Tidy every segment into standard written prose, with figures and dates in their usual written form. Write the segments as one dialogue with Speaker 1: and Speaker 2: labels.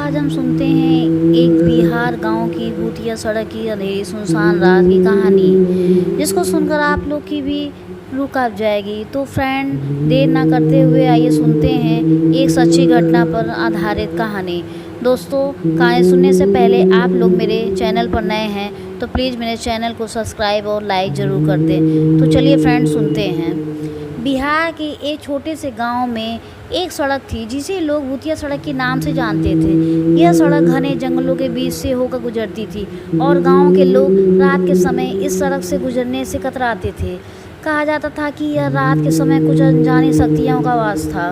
Speaker 1: आज हम सुनते हैं एक बिहार गांव की भूतिया सड़क की अंधेरी सुनसान रात की कहानी, जिसको सुनकर आप लोग की भी रूह कांप जाएगी। तो फ्रेंड, देर ना करते हुए आइए सुनते हैं एक सच्ची घटना पर आधारित कहानी। दोस्तों, कहानी सुनने से पहले आप लोग मेरे चैनल पर नए हैं तो प्लीज़ मेरे चैनल को सब्सक्राइब और लाइक ज़रूर कर दें। तो चलिए फ्रेंड, सुनते हैं। बिहार के एक छोटे से गांव में एक सड़क थी जिसे लोग भूतिया सड़क के नाम से जानते थे। यह सड़क घने जंगलों के बीच से होकर गुजरती थी और गांव के लोग रात के समय इस सड़क से गुजरने से कतराते थे। कहा जाता था कि यह रात के समय कुछ अनजानी शक्तियों का वास था।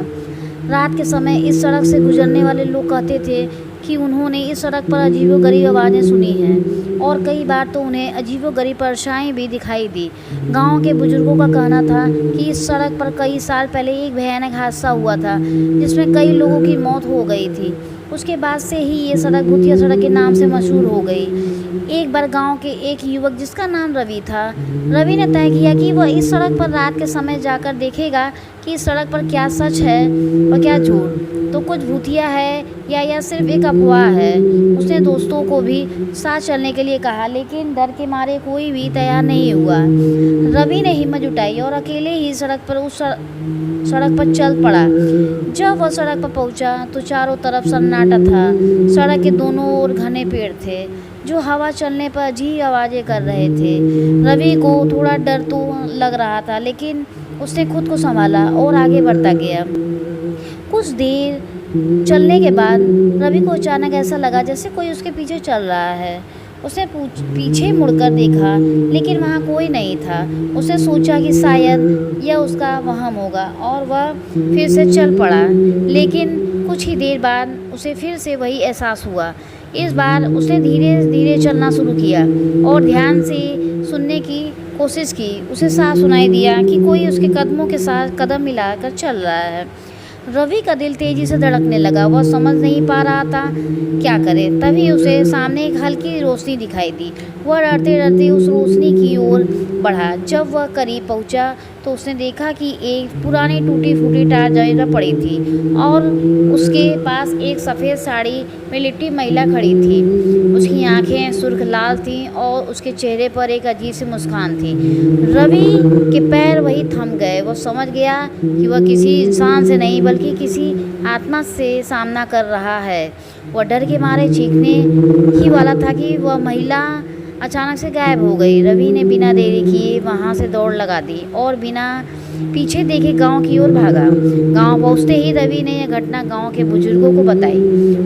Speaker 1: रात के समय इस सड़क से गुजरने वाले लोग कहते थे कि उन्होंने इस सड़क पर अजीबोगरीब आवाज़ें सुनी हैं और कई बार तो उन्हें अजीबोगरीब परछाई भी दिखाई दी। गांव के बुजुर्गों का कहना था कि इस सड़क पर कई साल पहले एक भयानक हादसा हुआ था जिसमें कई लोगों की मौत हो गई थी। उसके बाद से ही ये सड़क भूतिया सड़क के नाम से मशहूर हो गई। एक बार गांव के एक युवक जिसका नाम रवि था, रवि ने तय किया कि वह इस सड़क पर रात के समय जाकर देखेगा कि इस सड़क पर क्या सच है और क्या झूठ, तो कुछ भूतिया है या यह सिर्फ एक अफवाह है। उसने दोस्तों को भी साथ चलने के लिए कहा, लेकिन डर के मारे कोई भी तैयार नहीं हुआ। रवि ने हिम्मत जुटाई और अकेले ही सड़क पर चल पड़ा। जब वह सड़क पर पहुंचा तो चारों तरफ सन्नाटा था। सड़क के दोनों ओर घने पेड़ थे जो हवा चलने पर अजीब आवाज़ें कर रहे थे। रवि को थोड़ा डर तो लग रहा था, लेकिन उसने खुद को संभाला और आगे बढ़ता गया। कुछ देर चलने के बाद रवि को अचानक ऐसा लगा जैसे कोई उसके पीछे चल रहा है। उसने पीछे मुड़कर देखा, लेकिन वहाँ कोई नहीं था। उसने सोचा कि शायद यह उसका वहम होगा और वह फिर से चल पड़ा, लेकिन कुछ ही देर बाद उसे फिर से वही एहसास हुआ। इस बार उसने धीरे धीरे चलना शुरू किया और ध्यान से सुनने की कोशिश की। उसे साफ सुनाई दिया कि कोई उसके कदमों के साथ कदम मिलाकर चल रहा है। रवि का दिल तेजी से धड़कने लगा। वह समझ नहीं पा रहा था क्या करे। तभी उसे सामने एक हल्की रोशनी दिखाई दी। वह डरते डरते उस रोशनी की ओर बढ़ा। जब वह करीब पहुंचा तो उसने देखा कि एक पुरानी टूटी फूटी टायर जगह पड़ी थी और उसके पास एक सफ़ेद साड़ी में लिपटी महिला खड़ी थी। उसकी आंखें सुर्ख लाल थीं और उसके चेहरे पर एक अजीब सी मुस्कान थी। रवि के पैर वहीं थम गए। वह समझ गया कि वह किसी इंसान से नहीं बल्कि किसी आत्मा से सामना कर रहा है। वह डर के मारे चीखने ही वाला था कि वह महिला अचानक से गायब हो गई। रवि ने बिना देरी किए वहां से दौड़ लगा दी और बिना पीछे देखे गांव की ओर भागा। गांव पहुंचते ही रवि ने यह घटना गांव के बुजुर्गों को बताई।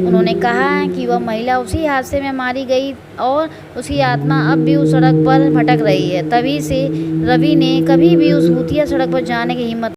Speaker 1: उन्होंने कहा कि वह महिला उसी हादसे में मारी गई और उसकी आत्मा अब भी उस सड़क पर भटक रही है। तभी से रवि ने कभी भी उस भूतिया सड़क पर जाने की हिम्मत